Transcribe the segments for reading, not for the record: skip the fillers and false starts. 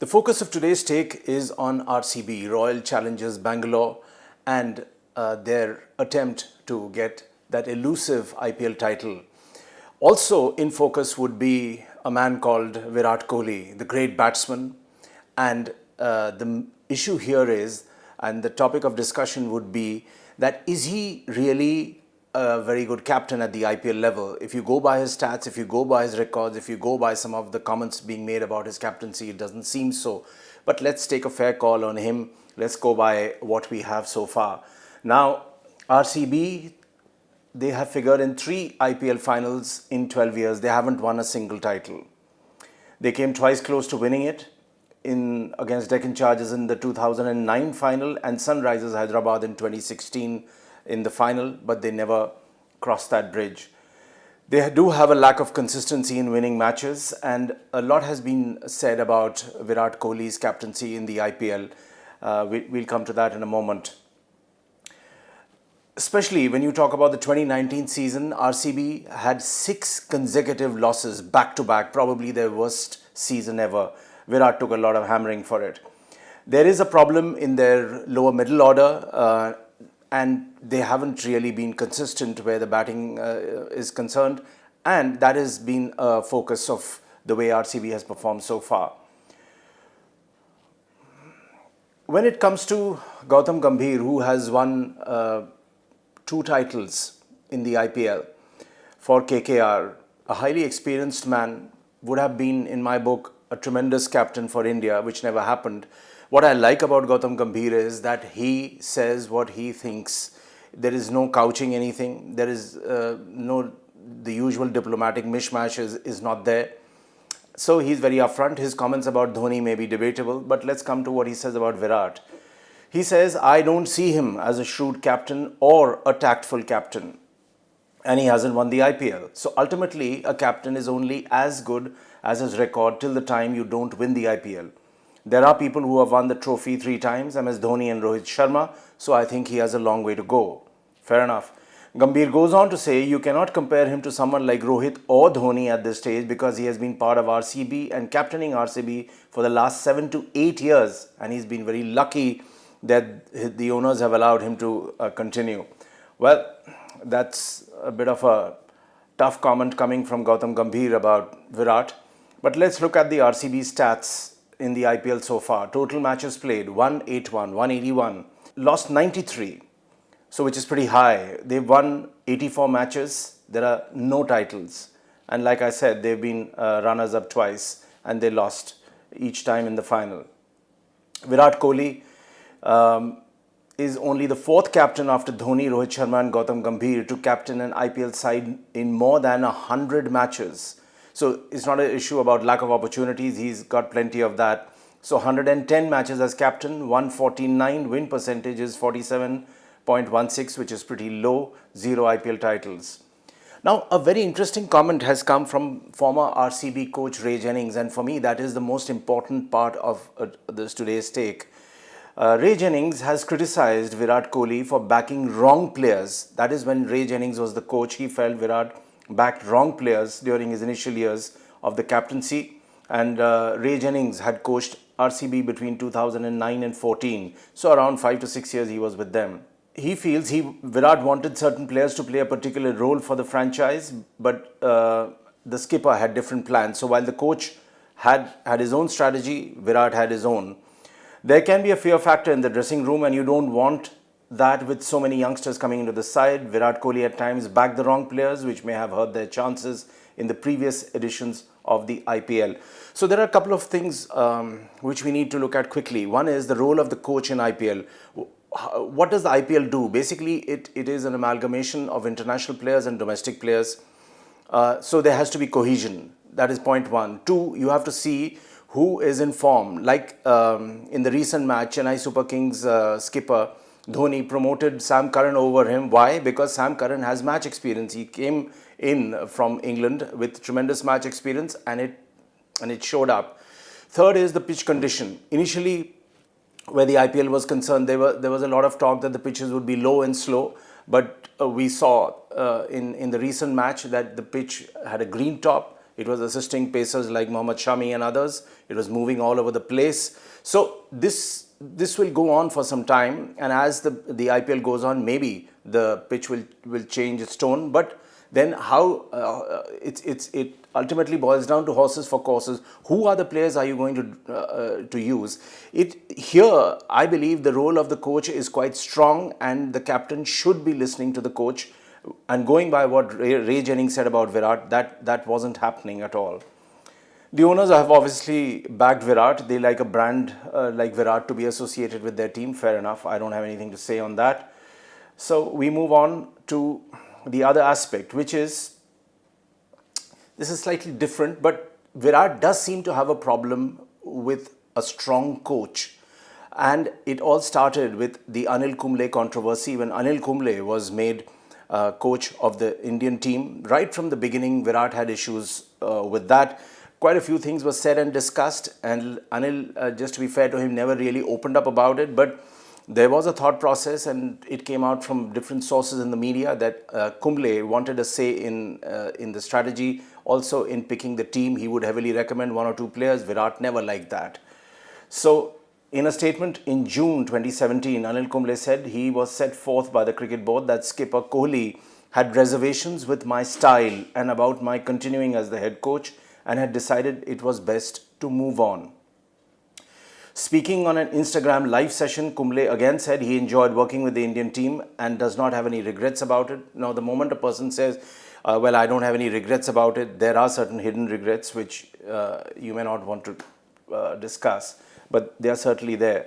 The focus of today's take is on RCB, Royal Challengers Bangalore, and their attempt to get that elusive IPL title. Also in focus would be a man called Virat Kohli, the great batsman. And the issue here is, and the topic of discussion would be, that is he really a very good captain at the IPL level? If you go by his stats, if you go by his records, if you go by some of the comments being made about his captaincy, it doesn't seem so. But let's take a fair call on him. Let's go by what we have so far. Now, RCB, they have figured in 3 IPL finals in 12 years. They haven't won a single title. They came twice close to winning it against Deccan Chargers in the 2009 final and Sunrisers Hyderabad in 2016 in the final, but they never crossed that bridge. They do have a lack of consistency in winning matches, and a lot has been said about Virat Kohli's captaincy in the IPL. We'll come to that in a moment. Especially when you talk about the 2019 season, RCB had 6 consecutive losses back to back, probably their worst season ever. Virat took a lot of hammering for it. There is a problem in their lower middle order, and they haven't really been consistent where the batting is concerned, and that has been a focus of the way RCB has performed so far. When it comes to Gautam Gambhir, who has won 2 titles in the IPL for KKR, a highly experienced man, would have been, in my book, a tremendous captain for India, which never happened. What I like about Gautam Gambhir is that he says what he thinks. There is no couching anything. There is the usual diplomatic mishmash is not there. So he's very upfront. His comments about Dhoni may be debatable, but let's come to what he says about Virat. He says, I don't see him as a shrewd captain or a tactful captain. And he hasn't won the IPL. So ultimately, a captain is only as good as his record till the time you don't win the IPL. There are people who have won the trophy 3 times, MS Dhoni and Rohit Sharma, so I think he has a long way to go. Fair enough. Gambhir goes on to say you cannot compare him to someone like Rohit or Dhoni at this stage because he has been part of RCB and captaining RCB for the last 7 to 8 years, and he's been very lucky that the owners have allowed him to continue. Well, that's a bit of a tough comment coming from Gautam Gambhir about Virat. But let's look at the RCB stats in the IPL so far. Total matches played 181, 181, lost 93, so which is pretty high. They've won 84 matches. There are no titles, and like I said, they've been runners up twice and they lost each time in the final. Virat Kohli is only the 4th captain after Dhoni, Rohit Sharma and Gautam Gambhir to captain an IPL side in more than 100 matches. So it's not an issue about lack of opportunities. He's got plenty of that. So 110 matches as captain, 149, win percentage is 47.16, which is pretty low, 0 IPL titles. Now, a very interesting comment has come from former RCB coach Ray Jennings, and for me that is the most important part of this today's take. Ray Jennings has criticized Virat Kohli for backing wrong players. That is, when Ray Jennings was the coach, he felt Virat backed wrong players during his initial years of the captaincy, and Ray Jennings had coached RCB between 2009 and 14, so around 5 to 6 years he was with them. He feels Virat wanted certain players to play a particular role for the franchise, but the skipper had different plans. So while the coach had his own strategy, Virat had his own. There can be a fear factor in the dressing room, and you don't want that with so many youngsters coming into the side. Virat Kohli at times backed the wrong players, which may have hurt their chances in the previous editions of the IPL. So there are a couple of things which we need to look at quickly. One is the role of the coach in IPL. What does the IPL do? Basically, it is an amalgamation of international players and domestic players. So there has to be cohesion. That is point 1. 2, you have to see who is in form. Like in the recent match, Chennai Super Kings skipper Dhoni promoted Sam Curran over him. Why? Because Sam Curran has match experience. He came in from England with tremendous match experience, and it showed up. Third is the pitch condition. Initially, where the IPL was concerned, there was a lot of talk that the pitches would be low and slow, but we saw in the recent match that the pitch had a green top. It was assisting pacers like Mohammad Shami and others. It was moving all over the place. So this will go on for some time, and as the IPL goes on, maybe the pitch will change its tone. But then how it ultimately boils down to horses for courses. Who are the players are you going to use? Here, I believe the role of the coach is quite strong, and the captain should be listening to the coach. And going by what Ray Jennings said about Virat, that wasn't happening at all. The owners have obviously backed Virat. They like a brand like Virat to be associated with their team. Fair enough. I don't have anything to say on that. So we move on to the other aspect, which is, this is slightly different, but Virat does seem to have a problem with a strong coach. And it all started with the Anil Kumble controversy. When Anil Kumble was made coach of the Indian team, right from the beginning, Virat had issues with that. Quite a few things were said and discussed, and Anil, just to be fair to him, never really opened up about it. But there was a thought process, and it came out from different sources in the media that Kumble wanted a say in the strategy, also in picking the team. He would heavily recommend one or two players. Virat never liked that. So in a statement in June 2017, Anil Kumble said he was set forth by the cricket board that skipper Kohli had reservations with my style and about my continuing as the head coach, and had decided it was best to move on. Speaking on an Instagram live session, Kumble again said he enjoyed working with the Indian team and does not have any regrets about it. Now, the moment a person says, well, I don't have any regrets about it, there are certain hidden regrets which you may not want to discuss, but they are certainly there.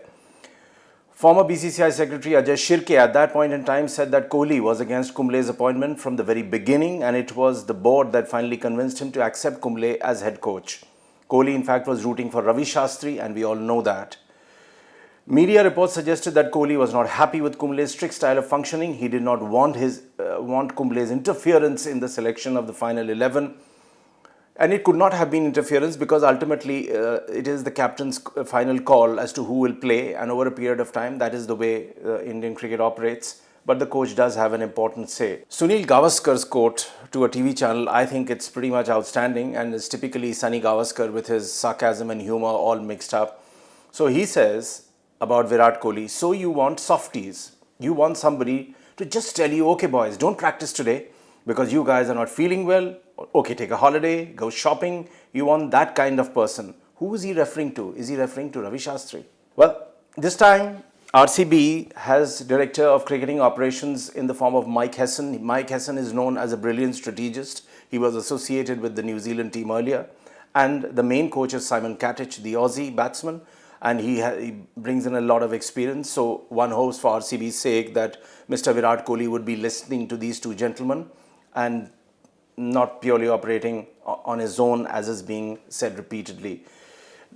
Former BCCI Secretary Ajay Shirke at that point in time said that Kohli was against Kumble's appointment from the very beginning, and it was the board that finally convinced him to accept Kumble as head coach. Kohli, in fact, was rooting for Ravi Shastri, and we all know that. Media reports suggested that Kohli was not happy with Kumble's strict style of functioning. He did not want Kumble's interference in the selection of the final 11. And it could not have been interference because ultimately it is the captain's final call as to who will play, and over a period of time, that is the way Indian cricket operates. But the coach does have an important say. Sunil Gavaskar's quote to a TV channel, I think it's pretty much outstanding, and is typically Sunny Gavaskar with his sarcasm and humor all mixed up. So he says about Virat Kohli, so you want softies. You want somebody to just tell you, okay boys, don't practice today because you guys are not feeling well. Okay, take a holiday, go shopping. You want that kind of person. Who is he referring to? Is he referring to Ravi Shastri? Well, this time RCB has Director of Cricketing Operations in the form of Mike Hessen. Mike Hessen is known as a brilliant strategist. He was associated with the New Zealand team earlier. And the main coach is Simon Katich, the Aussie batsman. And he brings in a lot of experience. So one hopes for RCB's sake that Mr. Virat Kohli would be listening to these two gentlemen and not purely operating on his own, as is being said repeatedly.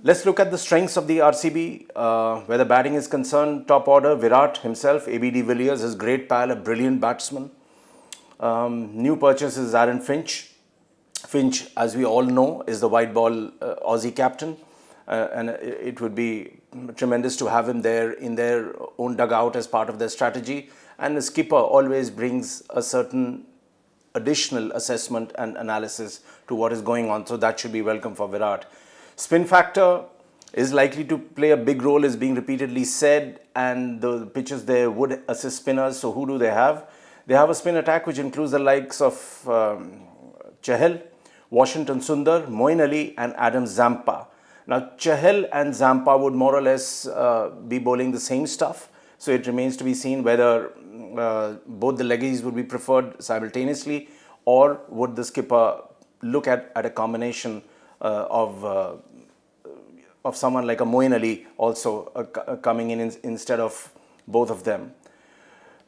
Let's look at the strengths of the RCB. Where the batting is concerned, top order, Virat himself, AB de Villiers, his great pal, a brilliant batsman. New purchase is Aaron Finch. Finch, as we all know, is the white ball Aussie captain. And it would be tremendous to have him there in their own dugout as part of their strategy. And the skipper always brings a certain additional assessment and analysis to what is going on. So that should be welcome for Virat. Spin factor is likely to play a big role, is being repeatedly said, and the pitches there would assist spinners. So who do they have? They have a spin attack which includes the likes of Chahal, Washington Sundar, Moeen Ali and Adam Zampa. Now Chahal and Zampa would more or less be bowling the same stuff. So it remains to be seen whether both the leggies would be preferred simultaneously, or would the skipper look at a combination of someone like a Moeen Ali also coming in instead of both of them.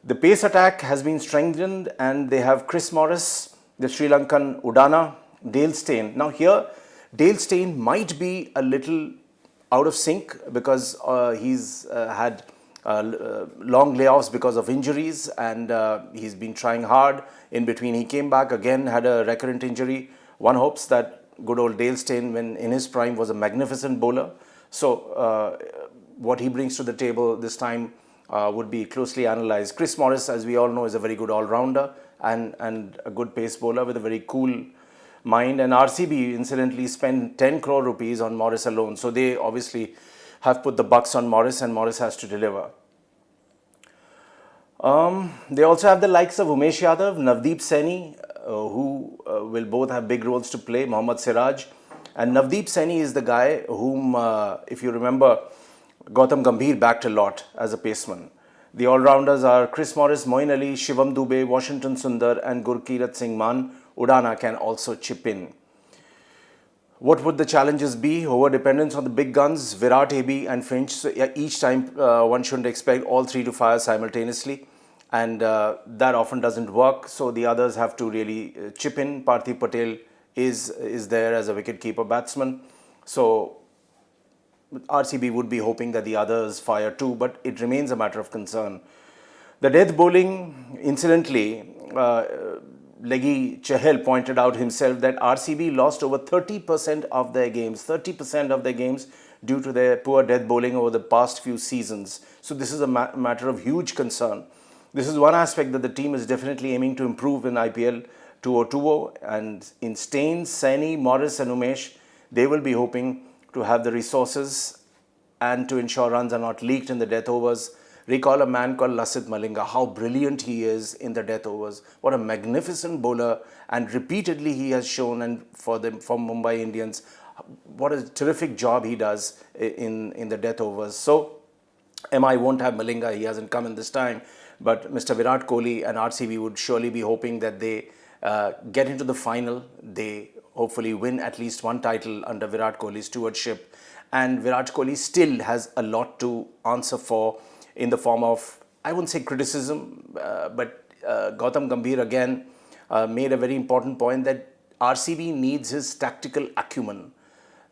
The pace attack has been strengthened, and they have Chris Morris, the Sri Lankan Udana, Dale Steyn. Now here, Dale Steyn might be a little out of sync because he's had long layoffs because of injuries, and he's been trying hard. In between, he came back again, had a recurrent injury. One hopes that good old Dale Steyn, when in his prime, was a magnificent bowler. So what he brings to the table this time would be closely analysed. Chris Morris, as we all know, is a very good all-rounder and a good pace bowler with a very cool mind. And RCB incidentally spent 10 crore rupees on Morris alone. So they obviously have put the bucks on Morris, and Morris has to deliver. They also have the likes of Umesh Yadav, Navdeep Saini, who will both have big roles to play, Mohammad Siraj. And Navdeep Saini is the guy whom, if you remember, Gautam Gambhir backed a lot as a paceman. The all-rounders are Chris Morris, Moeen Ali, Shivam Dubey, Washington Sundar and Gurkirat Singh Mann. Udana can also chip in. What would the challenges be? Over-dependence on the big guns, Virat, AB and Finch. So each time one shouldn't expect all three to fire simultaneously. And that often doesn't work. So the others have to really chip in. Parthiv Patel is there as a wicket-keeper batsman. So RCB would be hoping that the others fire too, but it remains a matter of concern. The death bowling, incidentally, Leggy Chahal pointed out himself that RCB lost over 30% of their games due to their poor death bowling over the past few seasons. So this is a matter of huge concern. This is one aspect that the team is definitely aiming to improve in IPL 2020, and in Staines, Saini, Morris and Umesh, they will be hoping to have the resources and to ensure runs are not leaked in the death overs. Recall a man called Lasith Malinga, how brilliant he is in the death overs. What a magnificent bowler, and repeatedly he has shown, and for Mumbai Indians, what a terrific job he does in the death overs. So MI won't have Malinga, he hasn't come in this time, but Mr. Virat Kohli and RCB would surely be hoping that they get into the final. They hopefully win at least one title under Virat Kohli's stewardship. And Virat Kohli still has a lot to answer for in the form of, I wouldn't say criticism, but Gautam Gambhir again made a very important point that RCB needs his tactical acumen.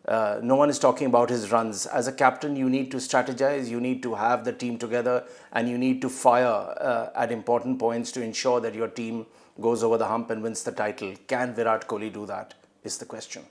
No one is talking about his runs. As a captain, you need to strategize, you need to have the team together, and you need to fire at important points to ensure that your team goes over the hump and wins the title. Can Virat Kohli do that, is the question.